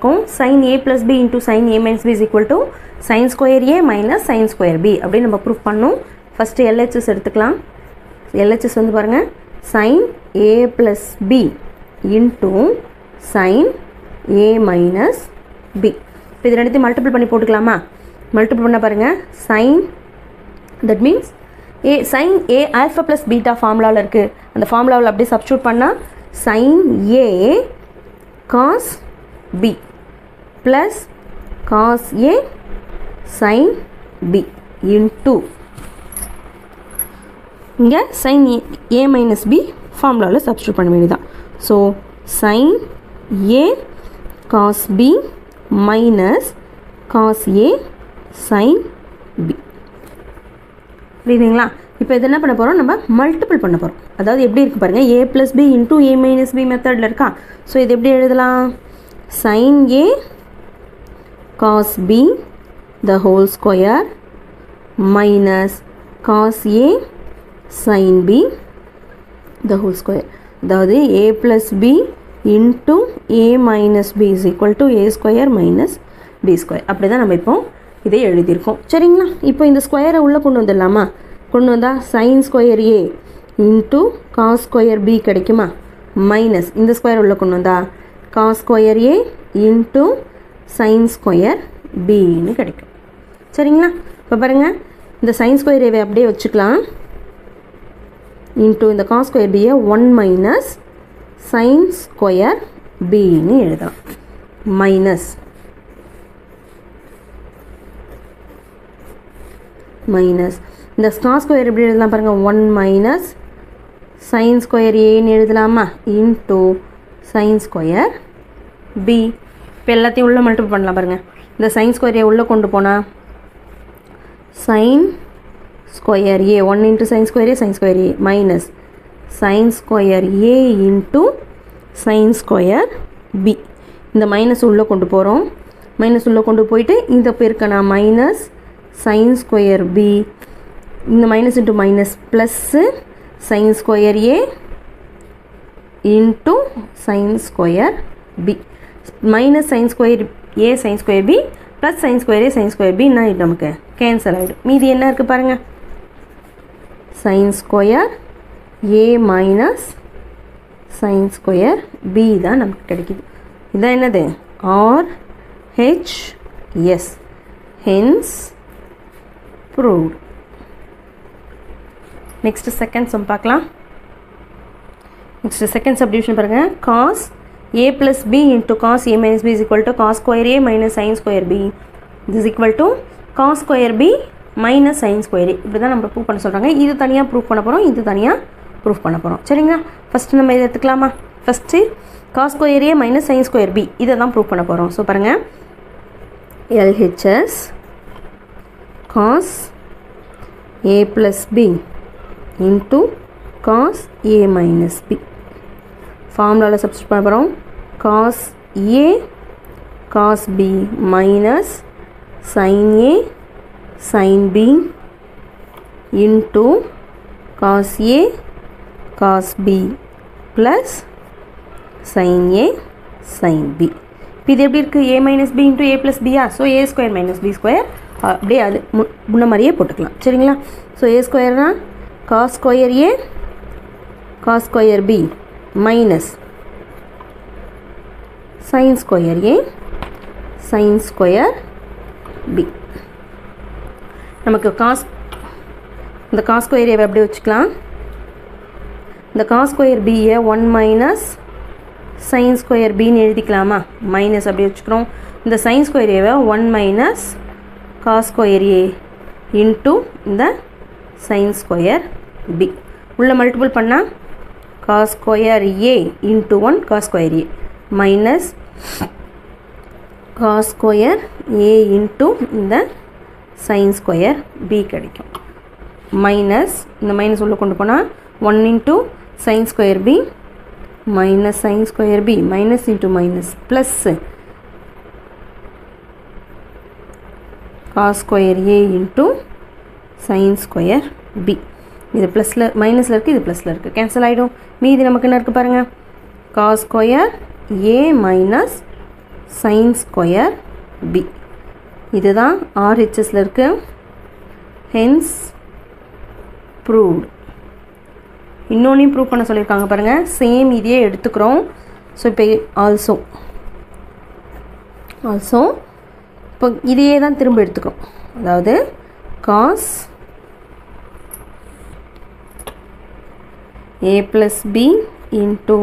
இருக்கும். sin a plus b into sin a minus b is equal to sin square a minus sin square b அப்படின்னு நம்ம proof பண்ணோம். First LHS எடுத்துக்கலாம். LHS வந்து பாருங்கள், sin a plus b into sin a minus b. இப்போ இது ரெண்டுத்தையும் multiple பண்ணி போட்டுக்கலாமா? மல்டிபிள் பண்ண பாருங்கள், sin, that means a sin a alpha plus beta ஃபார்முலாவில் இருக்குது. அந்த ஃபார்முலாவில் அப்படியே சப்ஸ்டியூட் பண்ணால் sin a cos b plus cos a sin b into இங்கே sin a minus b ஃபார்முலாவில் சப்ஸ்டியூட் பண்ண வேண்டியதான். So sin a cos b minus cos a sin b. புரியுதுங்களா? இப்போ இது என்ன பண்ண போகிறோம், நம்ம மல்டிபிள் பண்ண போகிறோம். அதாவது எப்படி இருக்குது பாருங்கள், a plus b into a minus b மெத்தடில் இருக்கா. ஸோ இது எப்படி எழுதலாம், sin a cos b the whole square minus cos a sin b the whole square. அதாவது a plus b into a minus b is equal to a square minus b square. அப்படி தான் நம்ம இப்போ இதை எழுதியிருக்கோம். சரிங்களா? இப்போ இந்த ஸ்கொயரை உள்ளே கொண்டு வந்துடலாமா? கொண்டு வந்தால் sin square a into cos square b கிடைக்குமா? மைனஸ் இந்த ஸ்கொயர் உள்ளே கொண்டு வந்தால் cos square a into sin square bன்னு கிடைக்கும். சரிங்களா? இப்போ பாருங்கள், இந்த sin square a அப்படியே வச்சுக்கலாம். into இந்த cos square b 1 minus sin square bன்னு எழுதலாம். மைனஸ் இந்த cos ஸ்கொயர் எப்படி எழுதலாம் பாருங்கள், 1 மைனஸ் sin ஸ்கொயர் ஏன்னு எழுதலாமா? Into sin square b. இப்போ எல்லாத்தையும் உள்ளே மல்டிபிள் பண்ணலாம் பாருங்கள். இந்த sin ஸ்கொயர் ஏ உள்ளே கொண்டு போனால் sin square A 1 into sin square A sin square A minus sin square A into sin square b. இந்த மைனஸ் உள்ளே கொண்டு போகிறோம். மைனஸ் உள்ளே கொண்டு போயிட்டு இந்த பேருக்கான மைனஸ் sin ஸ்கொயர் b, இந்த minus into minus plus sin square a into sin square b minus sin square a sin square b plus sin square a sin square b என்ன ஆகிடும், நமக்கு கேன்சல் ஆகிடும். மீதி என்ன இருக்குது பாருங்கள், sin square a minus sin square b தான் நமக்கு கிடைக்குது. இதான் என்னது, RHS, hence proved. Next second sum பார்க்கலாம். நெக்ஸ்ட் செகண்ட் சப்டிவிஷன் பாருங்கள், cos a plus b into cos a minus b is equal to cos square a minus sin square b. This is equal to cos square b minus sin square a. இப்படி தான் நம்ம prove பண்ண சொல்கிறாங்க. இது தனியாக prove பண்ண போகிறோம், இது தனியாக ப்ரூவ் பண்ண போகிறோம். சரிங்களா? ஃபஸ்ட்டு நம்ம இதை எடுத்துக்கலாமா? First cos square a minus sin square b இதை தான் ப்ரூவ் பண்ண போகிறோம். ஸோ பாருங்கள், LHS cos a plus b into cos a minus b ஃபார்முலாவில் சப்ஸ்டியூட் பண்ண போகிறோம். cos a cos b minus sin a sin b into cos a cos b plus sin a sin b. இப்போ இது எப்படி இருக்குது, a minus b into a plus b. So a square minus b square அப்படியே அது முன்ன மாதிரியே போட்டுக்கலாம். சரிங்களா? So a ஸ்கொயர்னா cos square a cos square b minus sin square a sin square b. நமக்கு இந்த cos ஸ்கொயர் a அப்படியே வச்சுக்கலாம். இந்த cos square b 1 minus sin square bன்னு எழுதிக்கலாமா? மைனஸ் அப்படியே வச்சுக்கிறோம். இந்த sin square a 1 minus cos square a into இந்த sin ஸ்கொயர் b உள்ள மல்டிபிள் பண்ணால் cos square a into 1 cos square a minus cos square a into இந்த sin square b கிடைக்கும். மைனஸ் இந்த மைனஸ் உள்ள கொண்டு போனால் 1 into sin square b minus sin square b minus into minus plus cos square a into sin square b. இது ப்ளஸில் மைனஸில் இருக்குது, இது ப்ளஸில் இருக்குது, கேன்சல் ஆகிடும். மீதி நமக்கு என்ன இருக்குது பாருங்கள், cos square a minus sin square b. இதுதான் RHSல இருக்கு. hence proved. இன்னொன்னையும் ப்ரூவ் பண்ண சொல்லியிருக்காங்க பாருங்கள். சேம் இதையே எடுத்துக்கிறோம். ஸோ இப்போ ஆல்சோ இப்போ இதையே தான் திரும்ப எடுத்துக்கிறோம். அதாவது cos a plus b into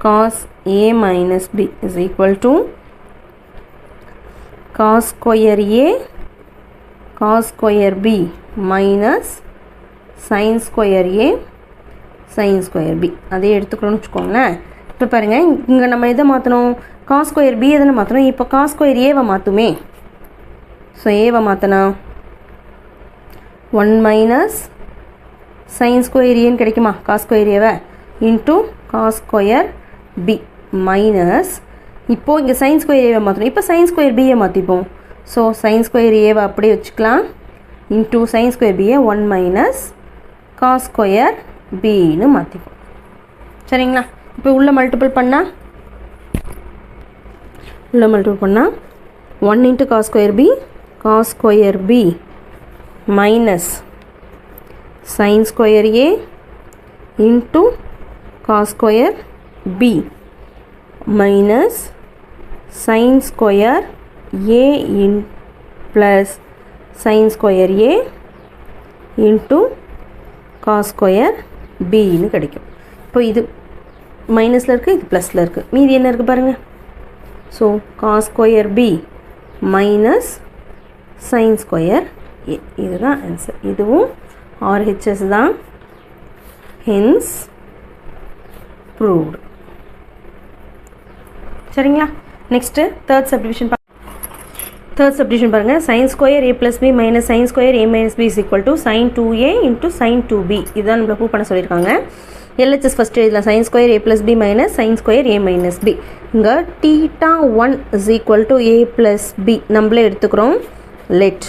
cos a minus b is equal to cos square a cos square b minus sin square a sin square b. அதே எடுத்துக்கிறோன்னு வச்சுக்கோங்களேன். இப்போ பாருங்கள், இங்கே நம்ம எதை மாற்றணும்? cos square b எதில் மாற்றணும்? இப்போ cos square a மாற்றுமே. ஸோ a மாற்றினா 1 மைனஸ் sin square a கிடைக்குமா? cos square a into cos square b minus இப்போது இங்கே sin square a மாற்றணும். இப்போ sin square b மாற்றிப்போம். ஸோ sin square a அப்படியே வச்சுக்கலாம். Into sin square b 1 minus cos square bன்னு மாற்றிப்போம். சரிங்களா? இப்போ உள்ள மல்டிபிள் பண்ணால் 1 into cos square b minus sin square a into cos square b minus sin square a in plus sin square a into cos square b ன்னு கிடைக்கும். இப்போ இது மைனஸில் இருக்குது, இது ப்ளஸில் இருக்குது. மீதி என்ன இருக்குது பாருங்கள். So cos square b minus sin square a. இதுதான் ஆன்சர். இதுவும் RHS தான். hence proved. சரிங்களா? நெக்ஸ்ட்டு தேர்ட் சப்டிவிஷன் பாருங்கள். sin square a plus b minus sin square a minus b is equal to sin 2a into sin 2b. இதுதான் நம்மளை prove பண்ண சொல்லியிருக்காங்க. LHS first இதில் sin square a plus b minus sin square a minus b. இங்கே theta 1 is equal to a plus b நம்மளே எடுத்துக்கிறோம். let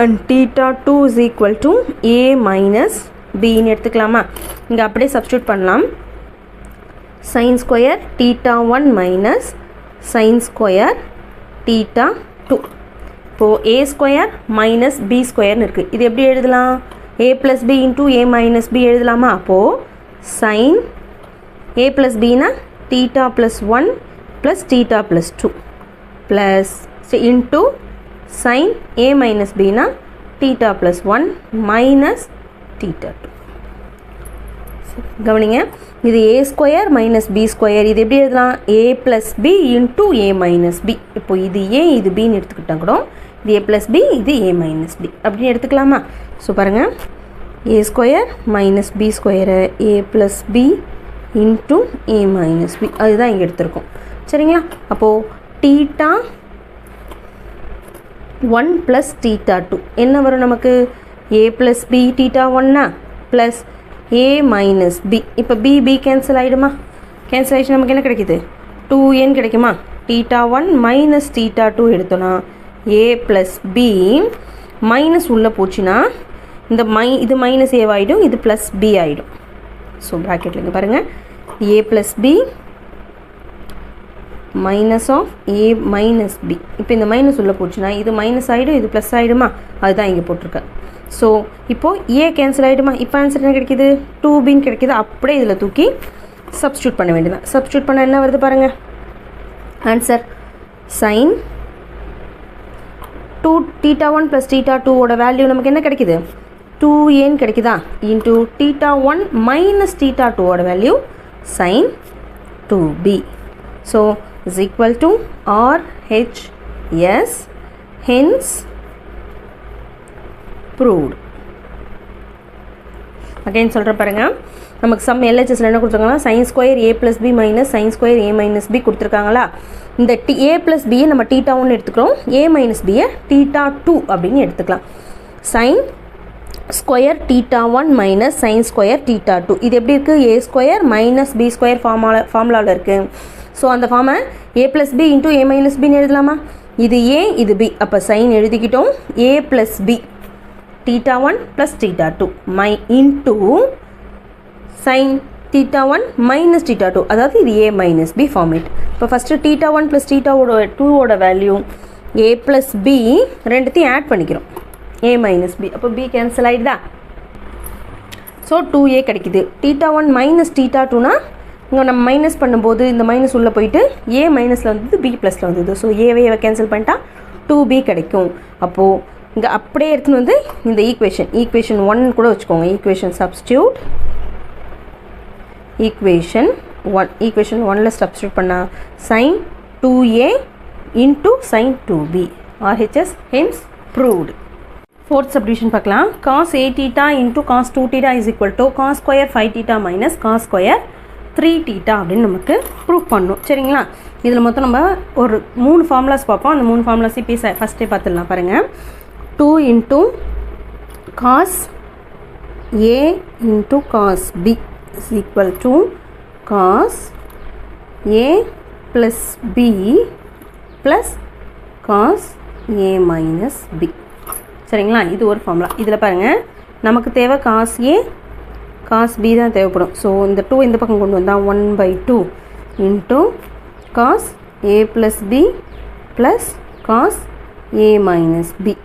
and theta 2 is equal to a minus bன்னு எடுத்துக்கலாமா? இங்கே அப்படியே சப்ஸ்டியூட் பண்ணலாம். sin square theta 1 minus sin square theta 2. இப்போது a square minus b squareன்னு இருக்குது. இது எப்படி எழுதலாம்? a plus b into a minus b எழுதலாமா? அப்போது sin a plus bனா theta plus 1 plus theta plus 2 plus into sin a minus b na theta plus 1 minus theta 2. கவனிங்க, இது a square minus b square. இது எப்படி எழுதலாம்? a plus b into a minus b. இப்போ இது a இது b ன்னு எடுத்துக்கிட்டால் கூட இது a plus b இது a minus b அப்படின்னு எடுத்துக்கலாமா? ஸோ பாருங்கள், a square minus b square a plus b into a minus b அதுதான் இங்கே எடுத்திருக்கோம். சரிங்களா? அப்போது theta 1 plus theta 2 என்ன வரும் நமக்கு? a plus b theta 1 plus a minus b. இப்போ b கேன்சல் ஆகிடுமா? கேன்சல் ஆகிடுச்சு. நமக்கு என்ன கிடைக்கிது? 2n கிடைக்குமா? theta 1 minus theta 2 எடுத்தோன்னா a plus b மைனஸ் உள்ளே போச்சுன்னா இந்த இது மைனஸ் a ஆகிடும், இது ப்ளஸ் b ஆகிடும். ஸோ ப்ராக்கெட்டில் இங்கே பாருங்கள், a plus b minus of a minus b. இப்போ இந்த மைனஸ் உள்ளே போச்சுன்னா இது மைனஸ் ஆகிடும், இது ப்ளஸ் ஆகிடுமா? அதுதான் இங்கே போட்டிருக்கேன். ஸோ இப்போது ஏ கேன்சல் ஆகிடுமா? இப்போ ஆன்சர் என்ன கிடைக்கிது? 2bன்னு கிடைக்கிது. அப்படியே இதில் தூக்கி சப்ஸ்டியூட் பண்ண வேண்டியதான். சப்ஸ்டியூட் பண்ண என்ன வருது பாருங்கள். Answer sin 2 theta 1 plus theta 2 ஓட வேல்யூ நமக்கு என்ன கிடைக்கிது? 2n கிடைக்குதா? இன்ட்டு theta 1 minus theta 2 ஓட value sin 2b. So is equal to RHS, hence proved. Again சொல்கிறேன் பாருங்கள், நமக்கு சம் LHSல என்ன கொடுத்துருக்காங்கன்னா sin square a plus b minus sin square a minus b கொடுத்துருக்காங்களா? இந்த a plus b நம்ம theta 1 எடுத்துக்கிறோம், a minus b theta 2 அப்படின்னு எடுத்துக்கலாம். sin square theta 1 minus sin square theta 2 இது எப்படி இருக்குது? a square minus b square ஃபார்முலாவில் இருக்குது. ஸோ அந்த ஃபார்மை a plus b into a minus bன்னு எழுதலாமா? இது a இது b, அப்போ sin எழுதிக்கிட்டோம். a plus b theta 1 plus theta 2 into sin θ1 minus θ2, அதாவது இது a மைனஸ் பி ஃபார்மேட். இப்போ ஃபஸ்ட்டு θ1 ப்ளஸ் θ2ஓட வேல்யூ a ப்ளஸ் பி ரெண்டுத்தையும் ஆட் பண்ணிக்கிறோம், a மைனஸ் பி. அப்போ b கேன்சல் ஆகிடுதா? ஸோ 2a கிடைக்குது. θ1 மைனஸ் θ2னா இங்கே நம்ம மைனஸ் பண்ணும்போது இந்த மைனஸ் உள்ளே போயிட்டு a மைனஸில் வந்தது b ப்ளஸில் வந்தது. ஸோ ஏவை கேன்சல் பண்ணிட்டா 2b கிடைக்கும். அப்போது இங்கே அப்படியே எடுத்துன்னு வந்து இந்த ஈக்குவேஷன் 1 கூட வச்சுக்கோங்க. ஈக்குவேஷன் 1ல் சப்ஸ்டியூட் பண்ணால் sin 2a into sin 2b RHS hence proved. Fourth subdivision பார்க்கலாம். cos a theta into cos 2 theta is equal to cos square 5 theta minus cos square 3 theta அப்படின்னு நமக்கு ப்ரூவ் பண்ணணும். சரிங்களா? இதில் மொத்தம் நம்ம ஒரு 3 ஃபார்முலாஸ் பார்ப்போம். அந்த 3 ஃபார்முலாஸ் இப்போ ஃபஸ்ட்டே பார்த்துடலாம் பாருங்கள். 2 into cos a into cos b is equal to cos a plus b plus cos a minus b. சரிங்களா? இது ஒரு ஃபார்முலா. இதில் பாருங்கள், நமக்கு தேவை cos a cos b தான் தேவைப்படும். ஸோ இந்த 2 இந்த பக்கம் கொண்டு வந்தால் 1/2 into cos a plus b plus cos a minus b.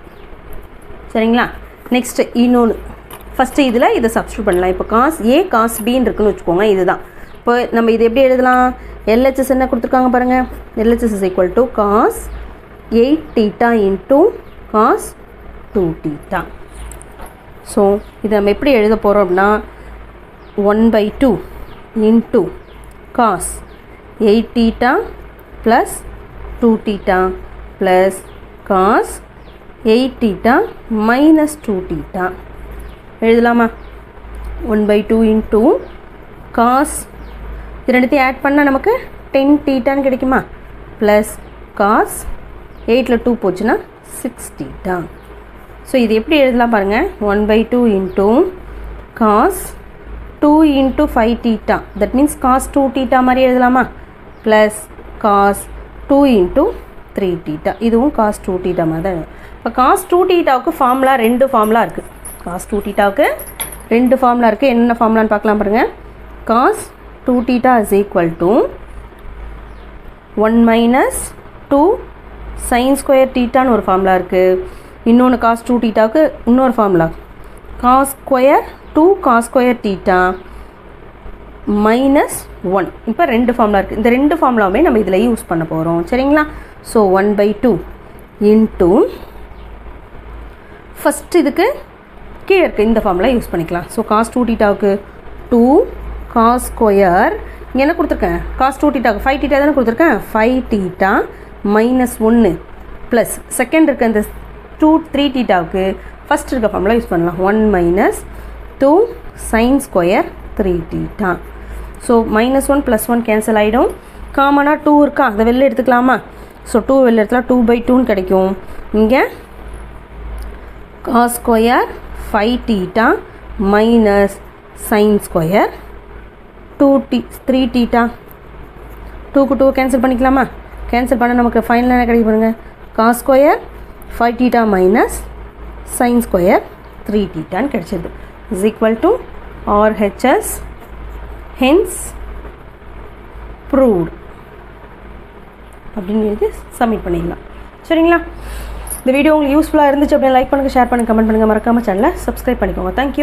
சரிங்களா? நெக்ஸ்ட்டு இன்னொன்று, ஃபஸ்ட்டு இதில் இதை சப்ஸ்டியூட் பண்ணலாம். இப்போ cos a cos bன்னு இருக்குன்னு வச்சுக்கோங்க. இதுதான் இப்போ நம்ம இது எப்படி எழுதலாம்? LHS என்ன கொடுத்துருக்காங்க பாருங்கள். LHS is equal to cos 8 theta into cos 2 theta. So இதை நம்ம எப்படி எழுத போகிறோம் அப்படின்னா 1/2 into cos 8 theta plus 2 theta plus cos 8 theta minus 2 theta எழுதலாமா? 1/2 into cos இது ரெண்டுத்தையும் ஆட் பண்ணால் நமக்கு 10 thetaன்னு கிடைக்குமா? ப்ளஸ் cos 8ல் 2 போச்சுன்னா 6 theta. ஸோ இது எப்படி எழுதலாம் பாருங்கள். 1/2 into cos 2 into 5 theta, that means cos 2 theta மாதிரி எழுதலாமா? ப்ளஸ் cos 2 into 3 theta, இதுவும் cos 2 theta மாதிரி தான். இப்போ cos 2 thetaவுக்கு ஃபார்முலா 2 ஃபார்முலா இருக்குது. cos 2 thetaவுக்கு 2 ஃபார்முலா இருக்குது. என்னென்ன ஃபார்முலான்னு பார்க்கலாம் பாருங்கள். cos 2 theta is equal to 1 minus 2 sin square thetaன்னு ஒரு ஃபார்முலா இருக்குது. இன்னொன்று cos 2 thetaவுக்கு இன்னொரு formula cos square 2 cos square theta minus 1. இப்போ 2 ஃபார்முலா இருக்குது. இந்த 2 ஃபார்முலாவுமே நம்ம இதில் யூஸ் பண்ண போகிறோம். சரிங்களா? ஸோ 1/2 into ஃபஸ்ட் இதுக்கு கீழே இருக்குது இந்த ஃபார்முலா யூஸ் பண்ணிக்கலாம். ஸோ cos 2 thetaவுக்கு 2 cos square இங்கே என்ன கொடுத்துருக்கேன்? cos 2 thetaவுக்கு 5 theta தானே கொடுத்துருக்கேன். 5 theta minus 1 ப்ளஸ் செகண்ட் இருக்க இந்த 3 thetaவுக்கு ஃபஸ்ட் இருக்க ஃபார்முலா யூஸ் பண்ணலாம். 1 minus 2 sin square 3 theta. So -1 + 1 cancel ஆகிடும். காமனாக 2 இருக்கா, அதை வெளில எடுத்துக்கலாமா? ஸோ 2 வெளில எடுத்துலாம் 2/2ன்னு கிடைக்கும். இங்கே cos square 5 theta minus sin square 3 theta. 2க்கு 2 கேன்சல் பண்ணிக்கலாமா? கேன்சல் பண்ண நமக்கு ஃபைனலாக என்ன கிடைக்கும் பாருங்கள். cos square 5 theta minus sin square 3 thetaன்னு கிடைச்சிது. is equal to RHS hence proved அப்படின்னு எழுதி சப்மிட் பண்ணிடலாம். சரிங்களா? இந்த வீடியோ உங்களுக்கு யூஸ்ஃபுல்லாக இருந்துச்சு அப்படின்னா லைக் பண்ணுங்கள், ஷேர் பண்ணுங்கள், கமெண்ட் பண்ணுங்கள், மறக்காமல் சேனலை சப்ஸ்கிரைப் பண்ணிக்கோங்க. தேங்க்யூ.